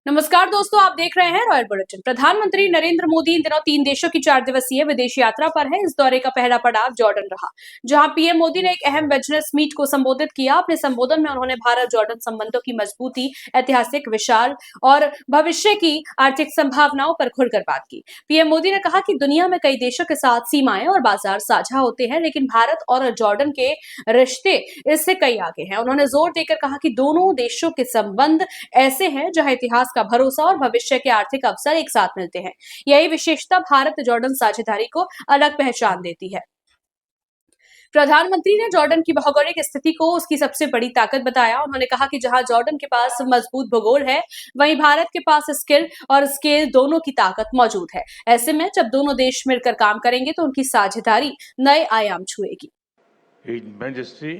नमस्कार दोस्तों, आप देख रहे हैं रॉयल बुलेटिन। प्रधानमंत्री नरेंद्र मोदी इन दिनों 3 देशों की 4 दिवसीय विदेश यात्रा पर है। इस दौरे का पहला पड़ाव जॉर्डन रहा, जहां पीएम मोदी ने एक अहम बिजनेस मीट को संबोधित किया। अपने संबोधन में उन्होंने भारत जॉर्डन संबंधों की मजबूती, ऐतिहासिक विशाल और भविष्य की आर्थिक संभावनाओं पर खुलकर बात की। पीएम मोदी ने कहा कि दुनिया में कई देशों के साथ सीमाएं और बाजार साझा होते हैं, लेकिन भारत और जॉर्डन के रिश्ते इससे कई आगे हैं। उन्होंने जोर देकर कहा कि दोनों देशों के संबंध ऐसे हैं जहां इतिहास का भरोसा और भविष्य के आर्थिक अवसर एक साथ मिलते हैं। यही विशेषता भारत जॉर्डन साझेदारी को अलग पहचान देती है। प्रधानमंत्री ने जॉर्डन की भौगोलिक स्थिति को उसकी सबसे बड़ी ताकत बताया। उन्होंने कहा कि जहां जॉर्डन के पास मजबूत भूगोल है, वहीं भारत के पास स्किल और स्केल दोनों की ताकत मौजूद है। ऐसे में जब दोनों देश मिलकर काम करेंगे तो उनकी साझेदारी नए आयाम छुएगी। His Majesty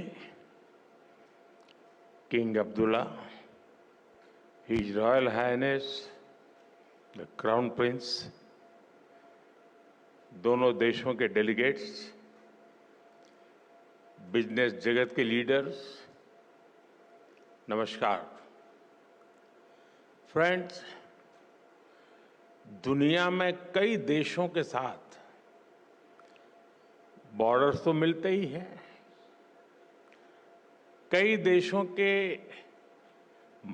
King Abdullah, His Royal Highness the Crown Prince, दोनों देशों के डेलीगेट्स, बिजनेस जगत के लीडर्स, नमस्कार। फ्रेंड्स, दुनिया में कई देशों के साथ बॉर्डर्स तो मिलते ही हैं। कई देशों के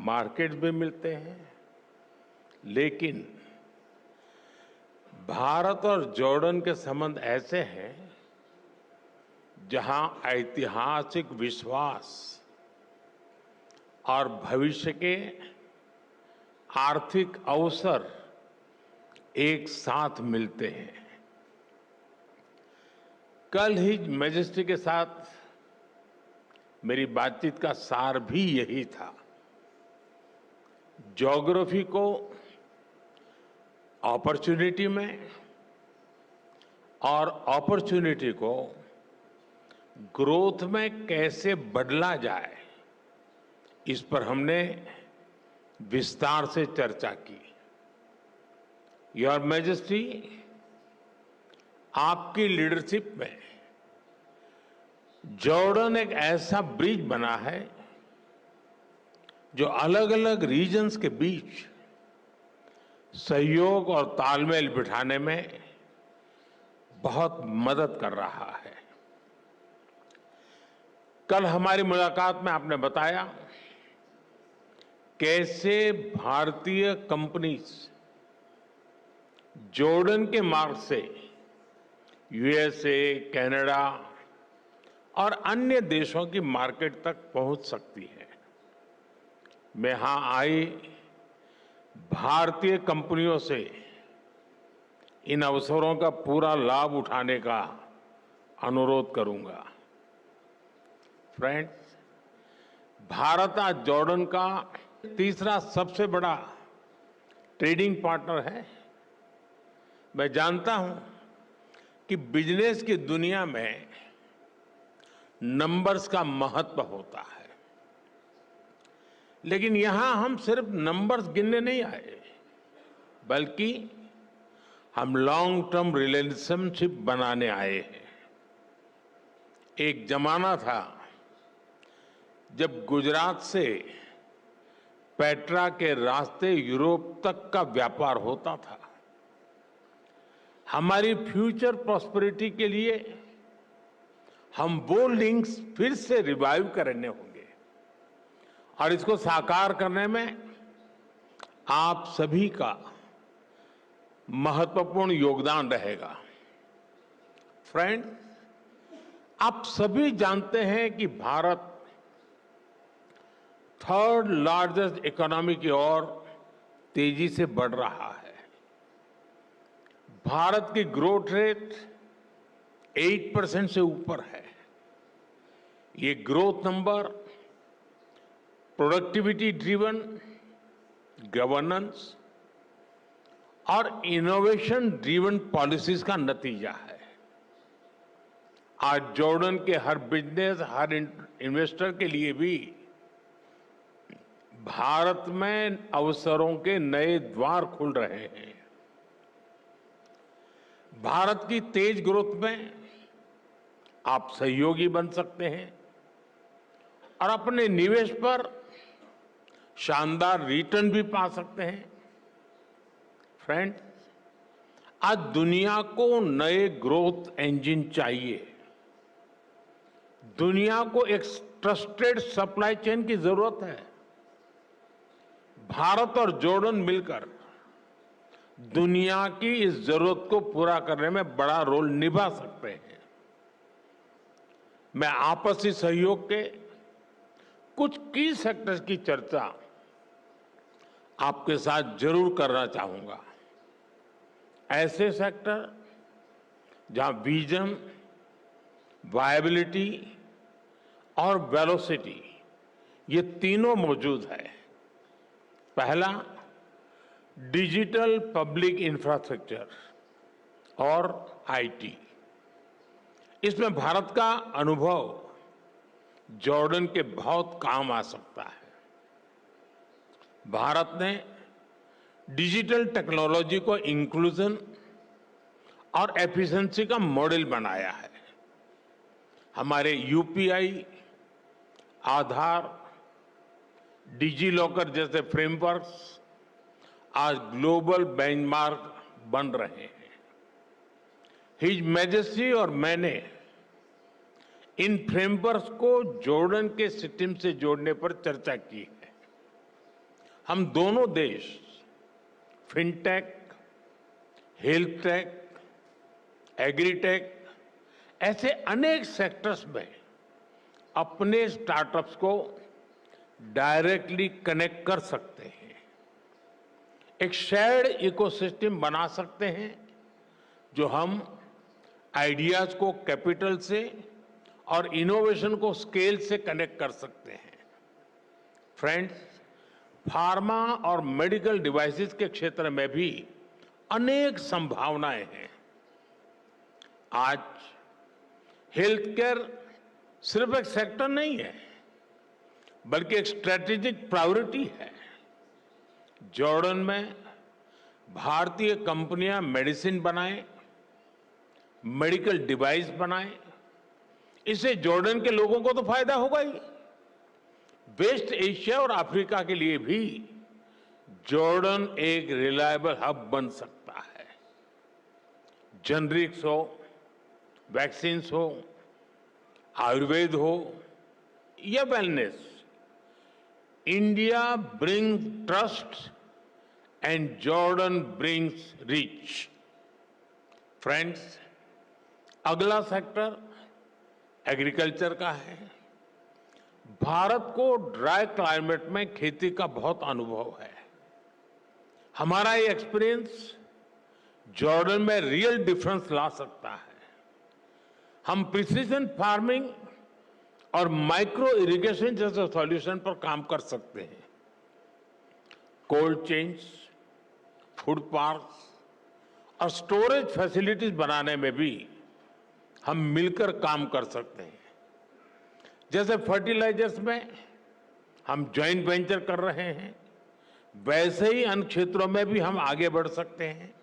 मार्केट्स भी मिलते हैं, लेकिन भारत और जॉर्डन के संबंध ऐसे हैं जहां ऐतिहासिक विश्वास और भविष्य के आर्थिक अवसर एक साथ मिलते हैं। कल हिज मैजेस्टी के साथ मेरी बातचीत का सार भी यही था। ज्योग्राफी को अपॉर्चुनिटी में और अपॉर्चुनिटी को ग्रोथ में कैसे बदला जाए, इस पर हमने विस्तार से चर्चा की। योर मैजेस्टी, आपकी लीडरशिप में जॉर्डन एक ऐसा ब्रिज बना है जो अलग अलग रीजन्स के बीच सहयोग और तालमेल बिठाने में बहुत मदद कर रहा है। कल हमारी मुलाकात में आपने बताया कैसे भारतीय कंपनीज जॉर्डन के मार्ग से यूएसए, कनाडा और अन्य देशों की मार्केट तक पहुंच सकती है। मैं यहां आई भारतीय कंपनियों से इन अवसरों का पूरा लाभ उठाने का अनुरोध करूंगा। फ्रेंड्स, भारत आज जॉर्डन का तीसरा सबसे बड़ा ट्रेडिंग पार्टनर है। मैं जानता हूं कि बिजनेस की दुनिया में नंबर्स का महत्व होता है, लेकिन यहां हम सिर्फ नंबर्स गिनने नहीं आए, बल्कि हम लॉन्ग टर्म रिलेशनशिप बनाने आए हैं। एक जमाना था जब गुजरात से पेट्रा के रास्ते यूरोप तक का व्यापार होता था। हमारी फ्यूचर प्रॉस्पेरिटी के लिए हम वो लिंक्स फिर से रिवाइव करने होंगे और इसको साकार करने में आप सभी का महत्वपूर्ण योगदान रहेगा। फ्रेंड्स, आप सभी जानते हैं कि भारत थर्ड लार्जेस्ट इकोनॉमी की ओर तेजी से बढ़ रहा है। भारत की ग्रोथ रेट 8% से ऊपर है। ये growth number productivity driven, governance और इनोवेशन ड्रिवन पॉलिसीज का नतीजा है। आज जॉर्डन के हर बिजनेस, हर इन्वेस्टर के लिए भी भारत में अवसरों के नए द्वार खुल रहे हैं। भारत की तेज ग्रोथ में आप सहयोगी बन सकते हैं और अपने निवेश पर शानदार रिटर्न भी पा सकते हैं। फ्रेंड, आज दुनिया को नए ग्रोथ इंजन चाहिए। दुनिया को एक ट्रस्टेड सप्लाई चेन की जरूरत है। भारत और जॉर्डन मिलकर दुनिया की इस जरूरत को पूरा करने में बड़ा रोल निभा सकते हैं। मैं आपसी सहयोग के कुछ की सेक्टर्स की चर्चा आपके साथ जरूर करना चाहूंगा। ऐसे सेक्टर जहां विजन, वायबिलिटी और वेलोसिटी ये तीनों मौजूद है। पहला, डिजिटल पब्लिक इंफ्रास्ट्रक्चर और आईटी। इसमें भारत का अनुभव जॉर्डन के बहुत काम आ सकता है। भारत ने डिजिटल टेक्नोलॉजी को इंक्लूजन और एफिशिएंसी का मॉडल बनाया है। हमारे यूपीआई, आधार, डिजी लॉकर जैसे फ्रेमवर्क्स आज ग्लोबल बेंचमार्क बन रहे हैं। हिज मैजेस्टी और मैंने इन फ्रेमवर्क्स को जॉर्डन के सिस्टम से जोड़ने पर चर्चा की है। हम दोनों देश फिनटेक, हेल्थटेक, एग्रीटेक ऐसे अनेक सेक्टर्स में अपने स्टार्टअप्स को डायरेक्टली कनेक्ट कर सकते हैं। एक शेयर्ड इकोसिस्टम बना सकते हैं जो हम आइडियाज को कैपिटल से और इनोवेशन को स्केल से कनेक्ट कर सकते हैं। फ्रेंड्स, फार्मा और मेडिकल डिवाइसेस के क्षेत्र में भी अनेक संभावनाएं हैं। आज हेल्थ केयर सिर्फ एक सेक्टर नहीं है, बल्कि एक स्ट्रेटेजिक प्रायोरिटी है। जॉर्डन में भारतीय कंपनियां मेडिसिन बनाएं, मेडिकल डिवाइस बनाएं, इससे जॉर्डन के लोगों को तो फायदा होगा ही। वेस्ट एशिया और अफ्रीका के लिए भी जॉर्डन एक रिलायबल हब बन सकता है। जेनरिक्स हो, वैक्सीन्स हो, आयुर्वेद हो या wellness, India brings trust and Jordan brings reach. Friends, अगला सेक्टर एग्रीकल्चर का है। भारत को ड्राई क्लाइमेट में खेती का बहुत अनुभव है। हमारा ये एक्सपीरियंस जॉर्डन में रियल डिफरेंस ला सकता है। हम प्रिसीजन फार्मिंग और माइक्रो इरिगेशन जैसे सॉल्यूशन पर काम कर सकते हैं। कोल्ड चेन्स, फूड पार्क्स और स्टोरेज फैसिलिटीज बनाने में भी हम मिलकर काम कर सकते हैं। जैसे फर्टिलाइजर्स में हम जॉइंट वेंचर कर रहे हैं, वैसे ही अन्य क्षेत्रों में भी हम आगे बढ़ सकते हैं।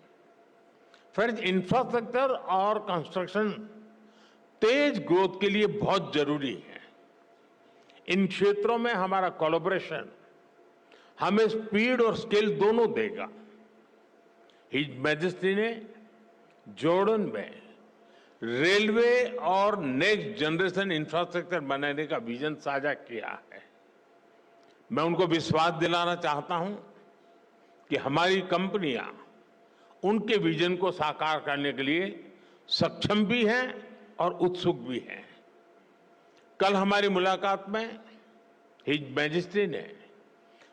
फ्रेंड्स, इंफ्रास्ट्रक्चर और कंस्ट्रक्शन तेज ग्रोथ के लिए बहुत जरूरी है। इन क्षेत्रों में हमारा कोलैबोरेशन हमें स्पीड और स्केल दोनों देगा। हिज मैजेस्टी ने जॉर्डन में रेलवे और नेक्स्ट जनरेशन इंफ्रास्ट्रक्चर बनाने का विजन साझा किया है। मैं उनको विश्वास दिलाना चाहता हूं कि हमारी कंपनियां उनके विजन को साकार करने के लिए सक्षम भी हैं और उत्सुक भी हैं। कल हमारी मुलाकात में हिज मैजेस्टी ने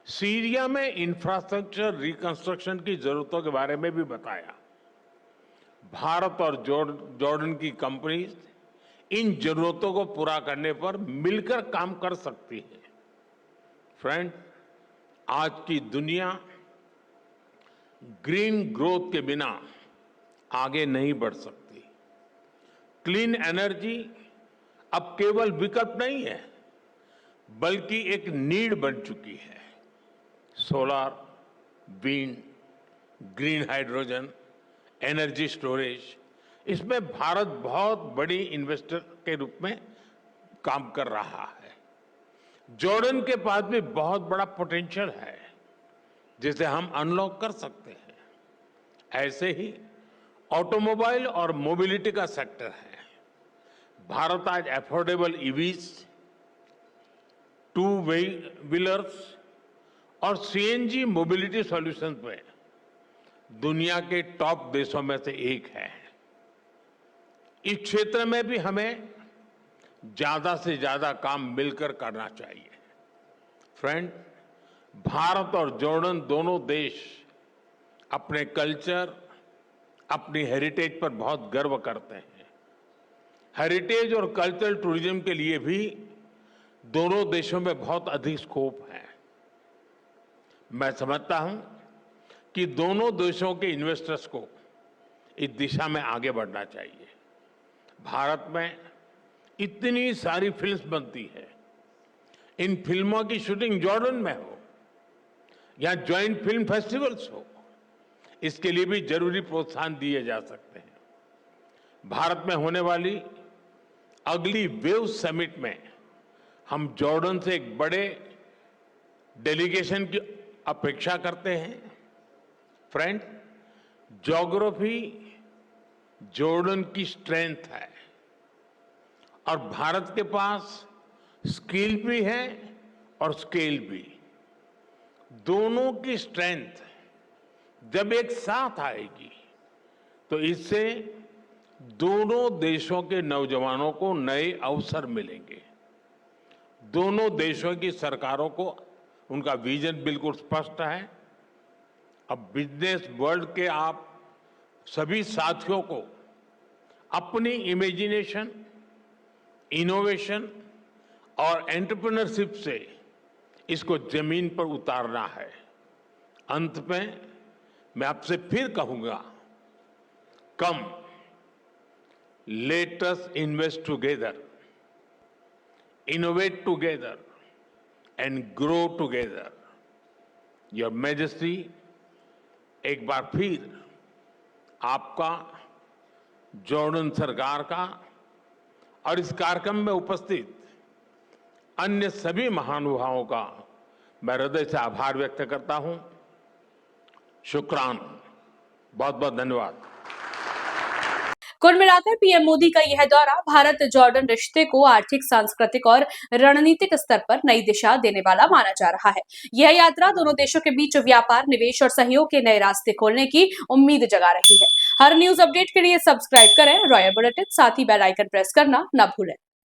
सीरिया में इंफ्रास्ट्रक्चर रिकंस्ट्रक्शन की जरूरतों के बारे में भी बताया। भारत और जॉर्डन की कंपनीज इन जरूरतों को पूरा करने पर मिलकर काम कर सकती है। फ्रेंड, आज की दुनिया ग्रीन ग्रोथ के बिना आगे नहीं बढ़ सकती। क्लीन एनर्जी अब केवल विकल्प नहीं है, बल्कि एक नीड बन चुकी है। Solar, wind, green hydrogen, energy storage, इसमें भारत बहुत बड़ी इन्वेस्टर के रूप में काम कर रहा है। जॉर्डन के पास भी बहुत बड़ा पोटेंशियल है जिसे हम अनलॉक कर सकते हैं। ऐसे ही ऑटोमोबाइल और मोबिलिटी का सेक्टर है। भारत आज अफोर्डेबल ईवीज, टू व्हीलर्स और सीएनजी मोबिलिटी सॉल्यूशंस में दुनिया के टॉप देशों में से एक है। इस क्षेत्र में भी हमें ज्यादा से ज्यादा काम मिलकर करना चाहिए। फ्रेंड, भारत और जॉर्डन दोनों देश अपने कल्चर, अपनी हेरिटेज पर बहुत गर्व करते हैं। हेरिटेज और कल्चरल टूरिज्म के लिए भी दोनों देशों में बहुत अधिक स्कोप है। मैं समझता हूं कि दोनों देशों के इन्वेस्टर्स को इस दिशा में आगे बढ़ना चाहिए। भारत में इतनी सारी फिल्म्स बनती है, इन फिल्मों की शूटिंग जॉर्डन में हो या ज्वाइंट फिल्म फेस्टिवल्स हो, इसके लिए भी जरूरी प्रोत्साहन दिए जा सकते हैं। भारत में होने वाली अगली वेव समिट में हम जॉर्डन से एक बड़े डेलीगेशन की अपेक्षा करते हैं। फ्रेंड, ज्योग्राफी जॉर्डन की स्ट्रेंथ है और भारत के पास स्किल भी है और स्केल भी। दोनों की स्ट्रेंथ जब एक साथ आएगी तो इससे दोनों देशों के नौजवानों को नए अवसर मिलेंगे। दोनों देशों की सरकारों को उनका विजन बिल्कुल स्पष्ट है। अब बिजनेस वर्ल्ड के आप सभी साथियों को अपनी इमेजिनेशन, इनोवेशन और एंटरप्रेन्योरशिप से इसको जमीन पर उतारना है। अंत में मैं आपसे फिर कहूंगा, come let us invest together, innovate together and grow together. Your majesty, एक बार फिर आपका, जॉर्डन सरकार का और इस कार्यक्रम में उपस्थित अन्य सभी महानुभावों का मैं हृदय से आभार व्यक्त करता हूं। शुक्रान, बहुत बहुत धन्यवाद। कुल मिलाकर पीएम मोदी का यह दौरा भारत जॉर्डन रिश्ते को आर्थिक, सांस्कृतिक और रणनीतिक स्तर पर नई दिशा देने वाला माना जा रहा है। यह यात्रा दोनों देशों के बीच व्यापार, निवेश और सहयोग के नए रास्ते खोलने की उम्मीद जगा रही है। हर न्यूज अपडेट के लिए सब्सक्राइब करें रॉयल बुलेटिन, साथ ही बेल आइकन प्रेस करना न भूलें।